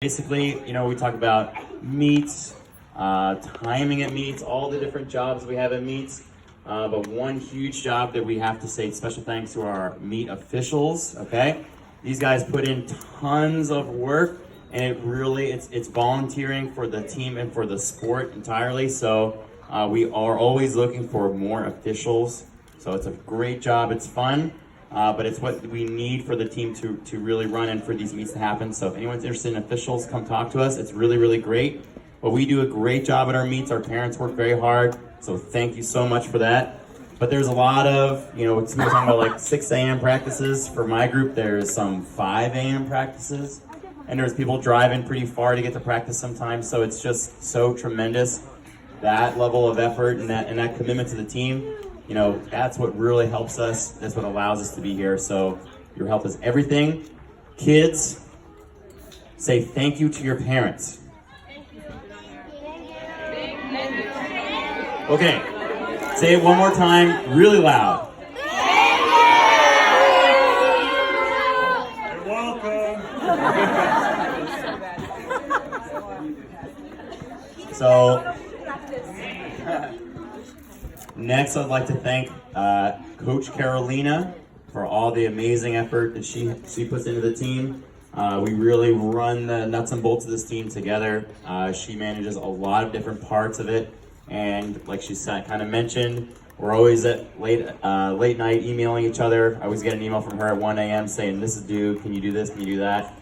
Basically, we talk about meets, timing at meets, all the different jobs we have at meets. But one huge job that we have to say special thanks to our meet officials, okay? These guys put in tons of work, and it's volunteering for the team and for the sport entirely. So we are always looking for more officials. So it's a great job, it's fun. But it's what we need for the team to really run and for these meets to happen. So if anyone's interested in officials, come talk to us. It's really, really great. But we do a great job at our meets. Our parents work very hard. So thank you so much for that. But there's a lot of, we're talking about like 6 a.m. practices. For my group, there's some 5 a.m. practices. And there's people driving pretty far to get to practice sometimes. So it's just so tremendous, that level of effort and that commitment to the team. That's what really helps us. That's what allows us to be here. So your help is everything. Kids, say thank you to your parents. Okay, say it one more time, really loud. You're welcome. So, next, I'd like to thank Coach Carolina for all the amazing effort that she puts into the team. We really run the nuts and bolts of this team together. She manages a lot of different parts of it, and like she kind of mentioned, we're always at late night emailing each other. I always get an email from her at 1 a.m. saying, "This is due. Can you do this? Can you do that?"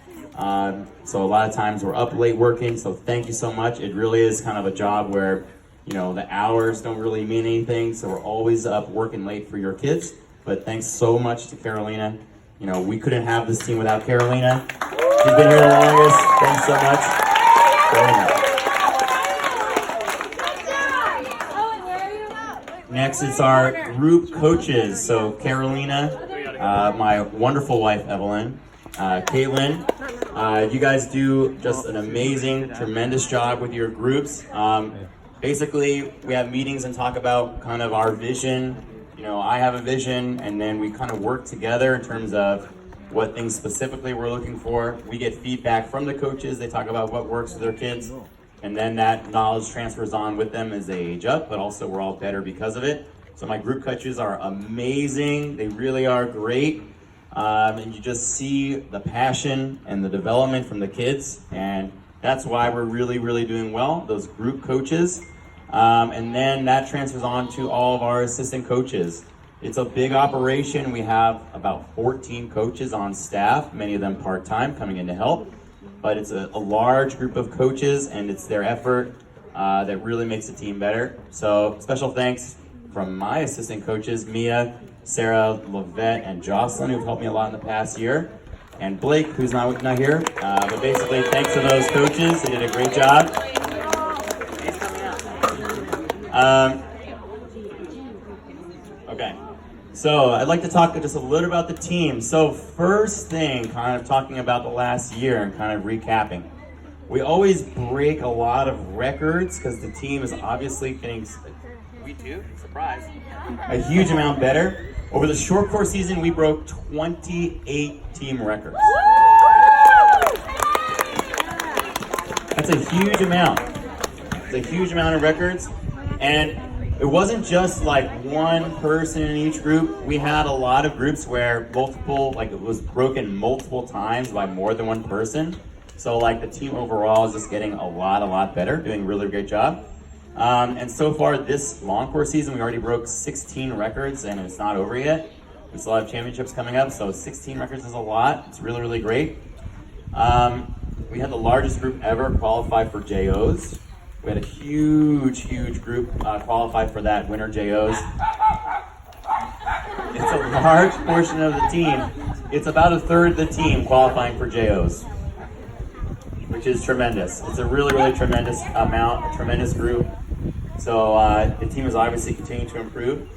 So a lot of times we're up late working. So thank you so much. It really is kind of a job where the hours don't really mean anything, so we're always up working late for your kids. But thanks so much to Carolina. We couldn't have this team without Carolina. She's been here the longest. Thanks so much. Very much. Next, it's our group coaches. So Carolina, my wonderful wife, Evelyn, Caitlin, you guys do just an amazing, tremendous job with your groups. Basically, we have meetings and talk about kind of our vision. I have a vision, and then we kind of work together in terms of what things specifically we're looking for. We get feedback from the coaches. They talk about what works with their kids, and then that knowledge transfers on with them as they age up, but also we're all better because of it. So my group coaches are amazing. They really are great. And you just see the passion and the development from the kids, and that's why we're really, really doing well, those group coaches. And then that transfers on to all of our assistant coaches. It's a big operation. We have about 14 coaches on staff, many of them part-time, coming in to help. But it's a large group of coaches, and it's their effort that really makes the team better. So special thanks from my assistant coaches, Mia, Sarah, Lavette, and Jocelyn, who've helped me a lot in the past year. And Blake, who's not here. But basically, thanks to those coaches. They did a great job. Okay, so I'd like to talk just a little about the team. So first thing, kind of talking about the last year and kind of recapping. We always break a lot of records because the team is obviously getting, we do, surprise, a huge amount better. Over the short course season, we broke 28 team records. That's a huge amount. It's a huge amount of records. And it wasn't just like one person in each group. We had a lot of groups where it was broken multiple times by more than one person. So the team overall is just getting a lot better, doing a really great job. And so far this long course season, we already broke 16 records, and it's not over yet. We still have championships coming up, so 16 records is a lot. It's really, really great. We had the largest group ever qualify for JOs. We had a huge group qualify for that winter JOs. It's a large portion of the team. It's about a third of the team qualifying for JOs, which is tremendous. It's a really, really tremendous amount, a tremendous group. So the team is obviously continuing to improve.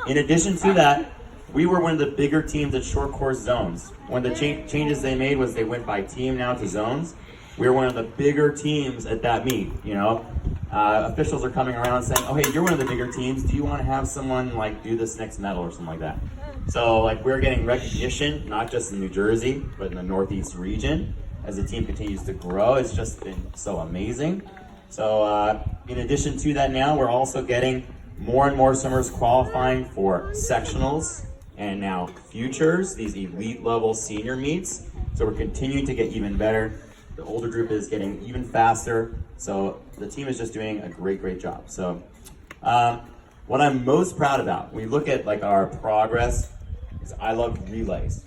In addition to that, we were one of the bigger teams at short course zones. One of the changes they made was they went by team now to zones. We were one of the bigger teams at that meet. Officials are coming around saying, "Oh, hey, you're one of the bigger teams. Do you want to have someone do this next medal or something like that?" So we're getting recognition, not just in New Jersey, but in the Northeast region, as the team continues to grow. It's just been so amazing. So in addition to that, now we're also getting more and more swimmers qualifying for sectionals and now futures, these elite level senior meets. So we're continuing to get even better. The older group is getting even faster. So the team is just doing a great job. So what I'm most proud about, when we look at like our progress, is I love relays.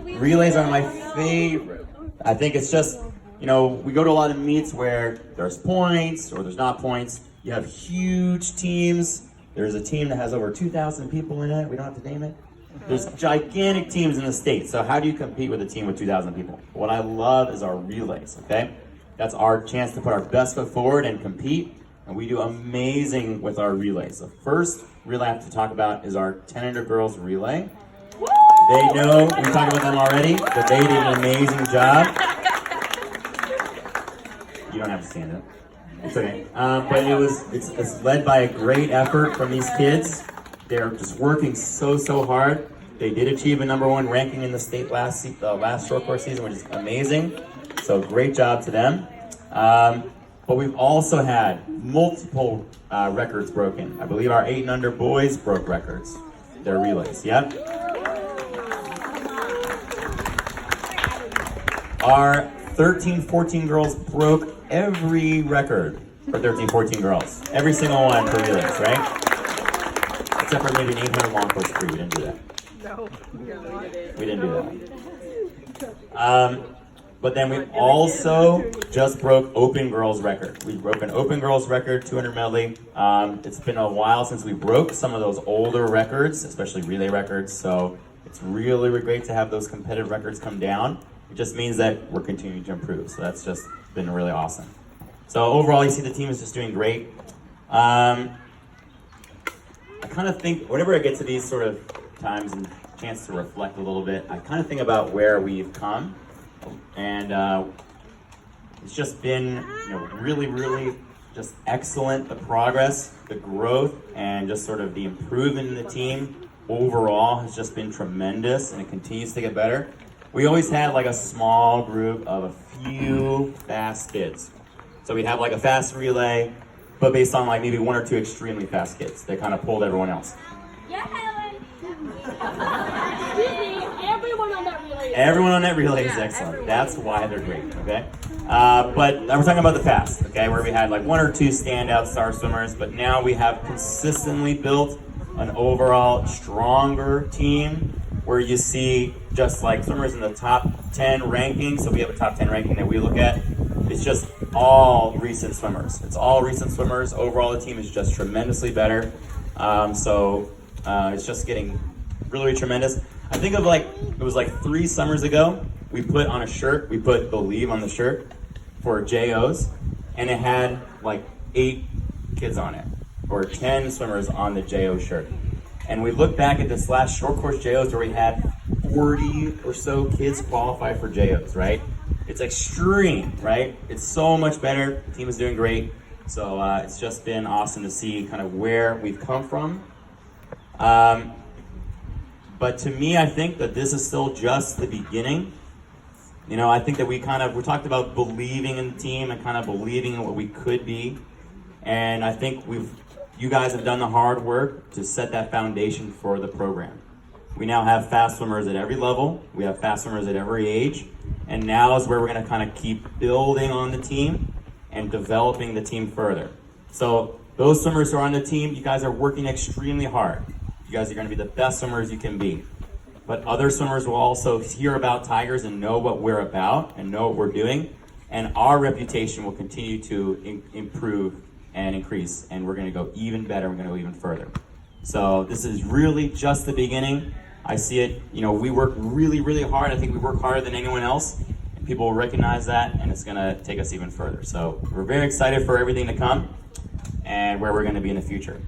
Relays are my favorite. I think it's just, you know, we go to a lot of meets where there's points or there's not points. You have huge teams. There's a team that has over 2,000 people in it. We don't have to name it. There's gigantic teams in the state. So how do you compete with a team with 2,000 people? What I love is our relays, okay? That's our chance to put our best foot forward and compete. And we do amazing with our relays. The first relay I have to talk about is our 10 girls relay. They know, we talked about them already, but they did an amazing job. You don't have to stand up. It's okay. But it's led by a great effort from these kids. They're just working so hard. They did achieve a #1 ranking in the state last short course season, which is amazing. So great job to them. But we've also had multiple records broken. I believe our 8 and under boys broke records. Their relays, yep. Our 13-14 girls broke every record for 13-14 girls. Every single one for relays, right? Except for maybe an 800 long course free. We didn't do that. No, we didn't do that. But then we also just broke open girls record. We broke an open girls record, 200 medley. It's been a while since we broke some of those older records, especially relay records. So it's really great to have those competitive records come down. It just means that we're continuing to improve. So that's just been really awesome. So overall, you see the team is just doing great. I kind of think, whenever I get to these sort of times and chance to reflect a little bit, I kind of think about where we've come. And it's just been, you know, really just excellent. The progress, the growth, and just sort of the improvement in the team overall has just been tremendous, and it continues to get better. We always had like a small group of a few fast kids. So we'd have like a fast relay, but based on like maybe 1 or 2 extremely fast kids. They kind of pulled everyone else. Yeah, Helen. Everyone on that relay. Everyone on that relay is excellent. That's why they're great, okay? But we're talking about the fast, okay? Where we had like 1 or 2 standout star swimmers, but now we have consistently built an overall stronger team where you see just like swimmers in the top 10 ranking. So we have a top 10 ranking that we look at. It's just all recent swimmers. It's all recent swimmers. Overall, the team is just tremendously better. It's just getting really tremendous. I think of like, it was like 3 summers ago, we put on a shirt, we put Believe on the shirt for JOs, and it had like 8 kids on it, or 10 swimmers on the JO shirt. And we look back at this last short course JOs where we had 40 or so kids qualify for JOs, right? It's extreme, right? It's so much better. The team is doing great. So it's just been awesome to see kind of where we've come from. But to me, I think that this is still just the beginning. You know, I think that we talked about believing in the team and kind of believing in what we could be. And I think you guys have done the hard work to set that foundation for the program. We now have fast swimmers at every level. We have fast swimmers at every age. And now is where we're going to kind of keep building on the team and developing the team further. So those swimmers who are on the team, you guys are working extremely hard. You guys are going to be the best swimmers you can be. But other swimmers will also hear about Tigers and know what we're about and know what we're doing. And our reputation will continue to improve and increase. And we're going to go even better. We're going to go even further. So this is really just the beginning. I see it, you know, we work really hard. I think we work harder than anyone else. And people will recognize that, and it's going to take us even further. So we're very excited for everything to come and where we're going to be in the future.